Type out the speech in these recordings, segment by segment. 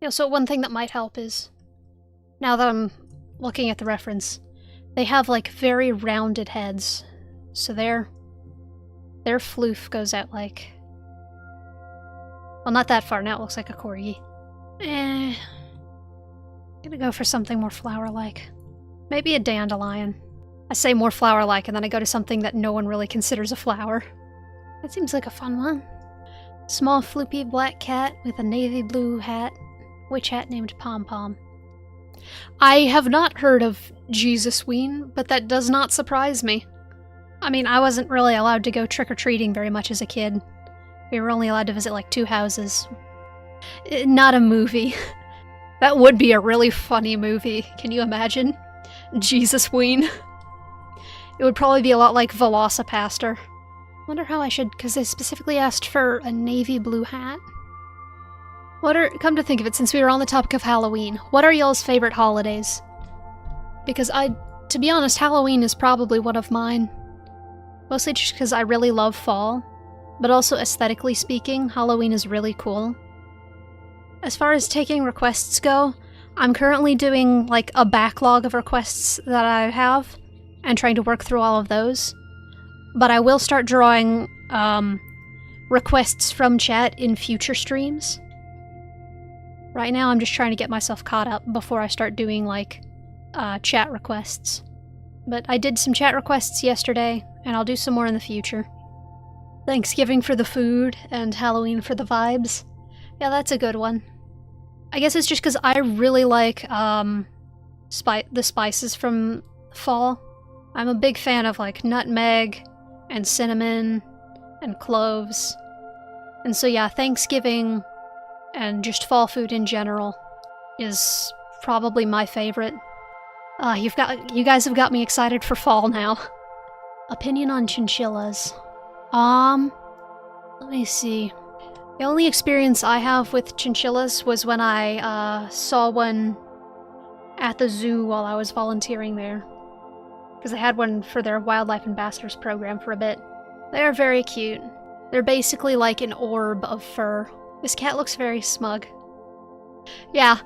Yeah, so one thing that might help is, now that I'm looking at the reference, they have like very rounded heads. So their floof goes out like... Well, not that far, now it looks like a corgi. I'm gonna go for something more flower-like. Maybe a dandelion. I say more flower-like, and then I go to something that no one really considers a flower. That seems like a fun one. Small floopy black cat with a navy blue hat. Witch hat named Pom Pom. I have not heard of Jesusween, but that does not surprise me. I mean, I wasn't really allowed to go trick-or-treating very much as a kid. We were only allowed to visit like 2 houses. Not a movie. That would be a really funny movie. Can you imagine? Jesusween. It would probably be a lot like Velocipaster. Wonder how I should, because they specifically asked for a navy blue hat. Come to think of it, since we were on the topic of Halloween, what are y'all's favorite holidays? Because to be honest, Halloween is probably one of mine. Mostly just because I really love fall, but also aesthetically speaking, Halloween is really cool. As far as taking requests go, I'm currently doing like a backlog of requests that I have, and trying to work through all of those. But I will start drawing requests from chat in future streams. Right now I'm just trying to get myself caught up before I start doing like chat requests. But I did some chat requests yesterday, and I'll do some more in the future. Thanksgiving for the food, and Halloween for the vibes. Yeah, that's a good one. I guess it's just because I really like the spices from fall. I'm a big fan of like nutmeg and cinnamon and cloves. And so yeah, Thanksgiving and just fall food in general is probably my favorite. You guys have got me excited for fall now. Opinion on chinchillas. Let me see. The only experience I have with chinchillas was when I saw one at the zoo while I was volunteering there. Because they had one for their Wildlife Ambassadors program for a bit. They are very cute. They're basically like an orb of fur. This cat looks very smug. Yeah,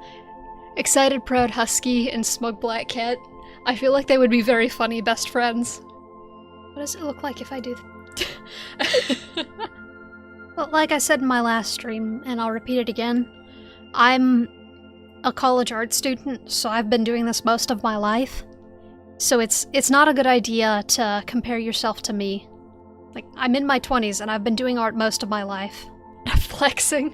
excited proud husky and smug black cat. I feel like they would be very funny best friends. What does it look like if I do Well, like I said in my last stream, and I'll repeat it again, I'm a college art student, so I've been doing this most of my life. So it's not a good idea to compare yourself to me. Like, I'm in my 20s and I've been doing art most of my life. Flexing.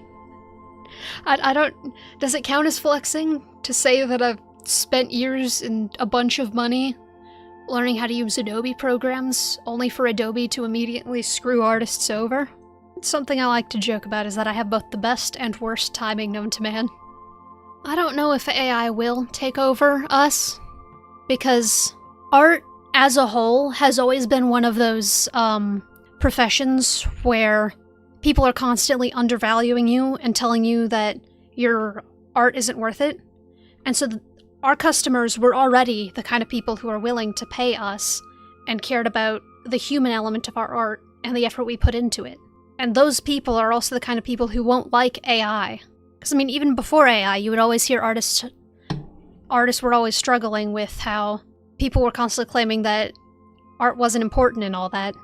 I don't... Does it count as flexing to say that I've spent years and a bunch of money learning how to use Adobe programs, only for Adobe to immediately screw artists over? Something I like to joke about is that I have both the best and worst timing known to man. I don't know if AI will take over us, because art as a whole has always been one of those professions where people are constantly undervaluing you and telling you that your art isn't worth it. And so our customers were already the kind of people who are willing to pay us and cared about the human element of our art and the effort we put into it. And those people are also the kind of people who won't like AI. Because, I mean, even before AI, you would always hear artists were always struggling with how people were constantly claiming that art wasn't important and all that.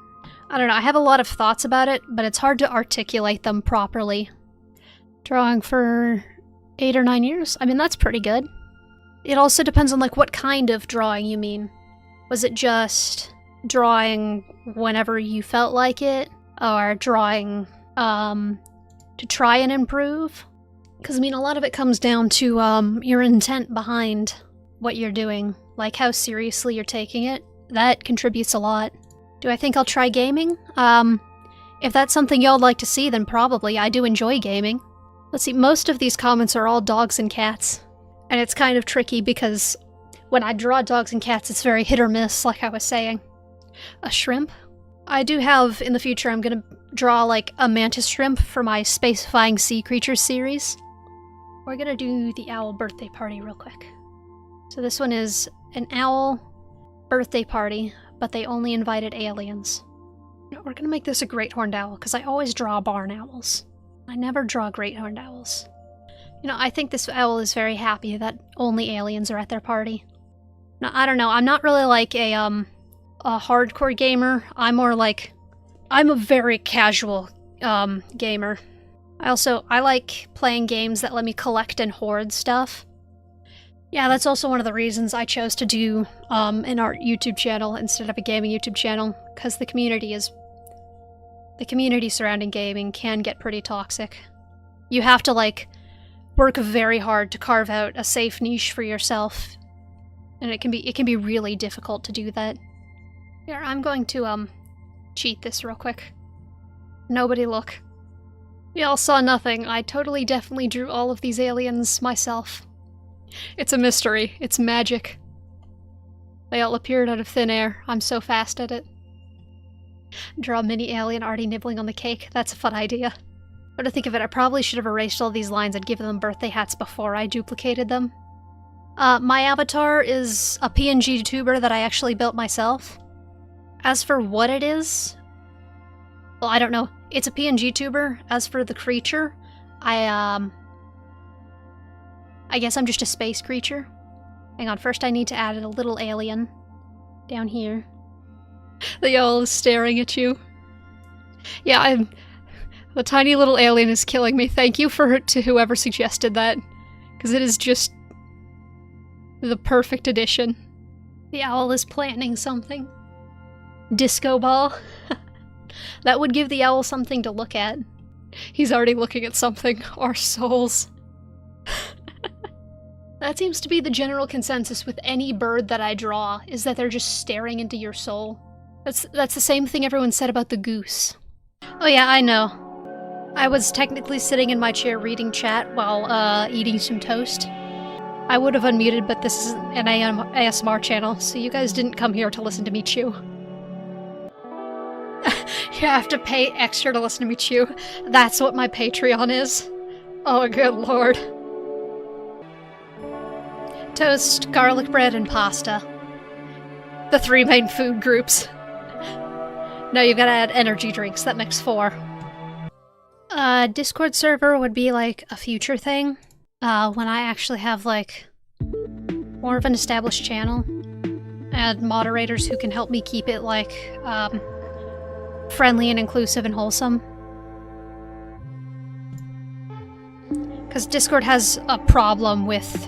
I don't know, I have a lot of thoughts about it, but it's hard to articulate them properly. Drawing for 8 or 9 years? I mean, that's pretty good. It also depends on, like, what kind of drawing you mean. Was it just drawing whenever you felt like it? Or drawing, to try and improve? Because, I mean, a lot of it comes down to, your intent behind what you're doing. Like, how seriously you're taking it. That contributes a lot. Do I think I'll try gaming? If that's something y'all like to see, then probably. I do enjoy gaming. Let's see, most of these comments are all dogs and cats. And it's kind of tricky because when I draw dogs and cats, it's very hit or miss, like I was saying. A shrimp? I do have, in the future, I'm gonna draw, like, a mantis shrimp for my Spacifying Sea Creatures series. We're gonna do the owl birthday party real quick. So this one is an owl birthday party, but they only invited aliens. We're gonna make this a great horned owl, because I always draw barn owls. I never draw great horned owls. You know, I think this owl is very happy that only aliens are at their party. Now, I don't know, I'm not really like a hardcore gamer. I'm more like... I'm a very casual, gamer. I like playing games that let me collect and hoard stuff. Yeah, that's also one of the reasons I chose to do, an art YouTube channel instead of a gaming YouTube channel, because the community surrounding gaming can get pretty toxic. You have to, like, work very hard to carve out a safe niche for yourself, and it can be really difficult to do that. Here, I'm going to, cheat this real quick. Nobody look. Y'all saw nothing. I definitely drew all of these aliens myself. It's a mystery. It's magic. They all appeared out of thin air. I'm so fast at it. Draw a mini alien already nibbling on the cake. That's a fun idea. But to think of it, I probably should have erased all these lines and given them birthday hats before I duplicated them. My avatar is a PNG tuber that I actually built myself. As for what it is, well, I don't know. It's a PNG tuber. As for the creature, I guess I'm just a space creature. Hang on, first I need to add a little alien down here. The owl is staring at you. Yeah, the tiny little alien is killing me. Thank you to whoever suggested that, because it is just the perfect addition. The owl is planning something. Disco ball. That would give the owl something to look at. He's already looking at something. Our souls. That seems to be the general consensus with any bird that I draw, is that they're just staring into your soul. That's the same thing everyone said about the goose. Oh yeah, I know. I was technically sitting in my chair reading chat while eating some toast. I would have unmuted, but this is an ASMR channel, so you guys didn't come here to listen to me chew. You have to pay extra to listen to me chew. That's what my Patreon is. Oh, good lord. Toast, garlic bread, and pasta. The 3 main food groups. No, you gotta add energy drinks. That makes 4. Discord server would be like a future thing. When I actually have like more of an established channel. And moderators who can help me keep it like, friendly and inclusive and wholesome. Because Discord has a problem with,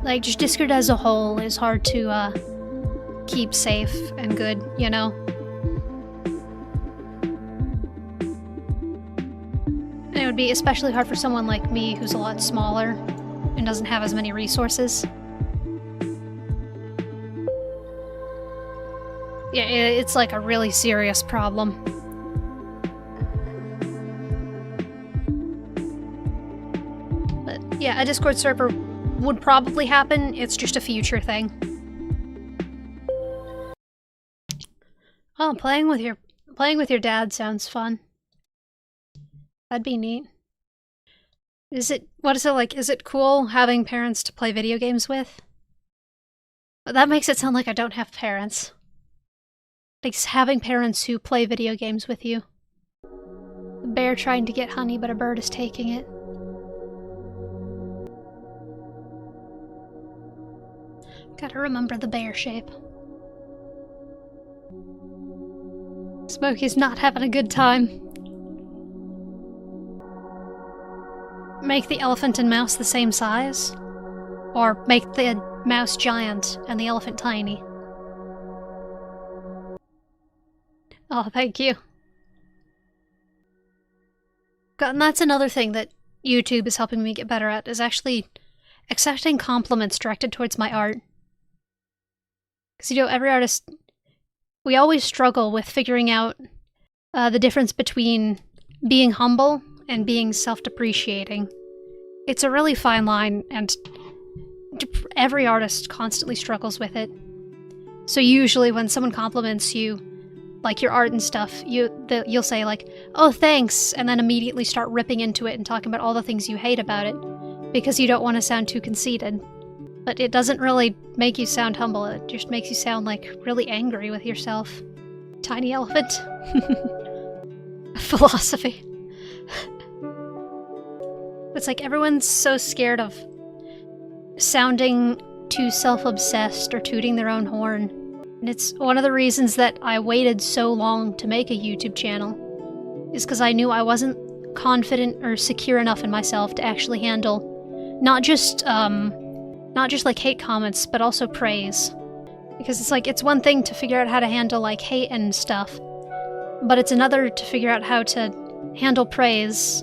like, just Discord as a whole is hard to, keep safe and good, you know? And it would be especially hard for someone like me who's a lot smaller and doesn't have as many resources. Yeah, it's like a really serious problem. But yeah, a Discord server would probably happen, it's just a future thing. Oh, playing with your dad sounds fun. That'd be neat. What is it like? Is it cool having parents to play video games with? But that makes it sound like I don't have parents. Like having parents who play video games with you. A bear trying to get honey, but a bird is taking it. Gotta remember the bear shape. Smokey's not having a good time. Make the elephant and mouse the same size? Or make the mouse giant and the elephant tiny? Oh, thank you. God, and that's another thing that YouTube is helping me get better at, is actually accepting compliments directed towards my art. Because, you know, every artist... We always struggle with figuring out the difference between being humble and being self-depreciating. It's a really fine line, and every artist constantly struggles with it. So usually when someone compliments you, like your art and stuff, you'll say like, oh thanks, and then immediately start ripping into it and talking about all the things you hate about it, because you don't want to sound too conceited. But it doesn't really make you sound humble, it just makes you sound like really angry with yourself. Tiny elephant. Philosophy. It's like everyone's so scared of sounding too self-obsessed or tooting their own horn. And it's one of the reasons that I waited so long to make a YouTube channel, is because I knew I wasn't confident or secure enough in myself to actually handle not just like hate comments, but also praise. Because it's like, it's one thing to figure out how to handle like hate and stuff, but it's another to figure out how to handle praise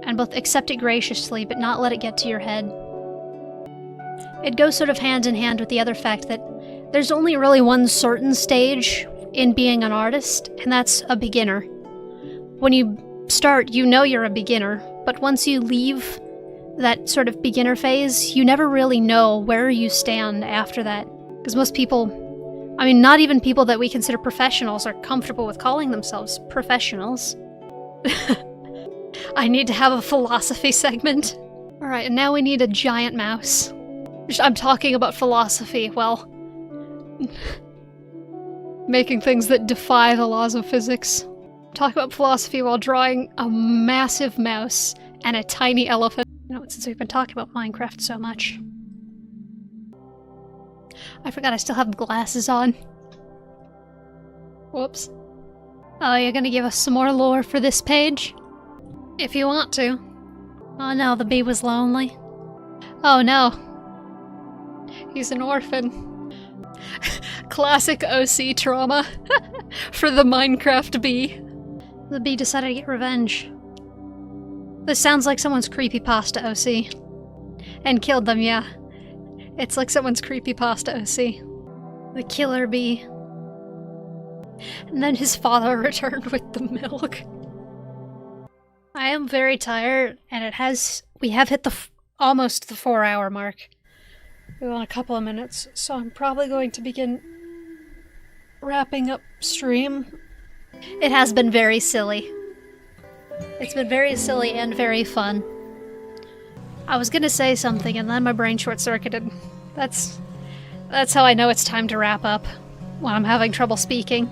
and both accept it graciously but not let it get to your head. It goes sort of hand in hand with the other fact that there's only really one certain stage in being an artist, and that's a beginner. When you start, you know you're a beginner, but once you leave that sort of beginner phase, you never really know where you stand after that. Because most people, I mean, not even people that we consider professionals are comfortable with calling themselves professionals. I need to have a philosophy segment. Alright, and now we need a giant mouse. I'm talking about philosophy, well, making things that defy the laws of physics. Talk about philosophy while drawing a massive mouse and a tiny elephant. You know, since we've been talking about Minecraft so much. I forgot I still have glasses on. Whoops. Oh, you're gonna give us some more lore for this page? If you want to. Oh no, the bee was lonely. Oh no. He's an orphan. Classic OC trauma for the Minecraft bee. The bee decided to get revenge. This sounds like someone's creepypasta OC. And killed them, yeah. It's like someone's creepypasta OC. The killer bee. And then his father returned with the milk. I am very tired, and we have hit almost the 4-hour mark. We want a couple of minutes, so I'm probably going to begin wrapping up stream. It has been very silly. It's been very silly and very fun. I was gonna say something and then my brain short-circuited. That's how I know it's time to wrap up, when I'm having trouble speaking.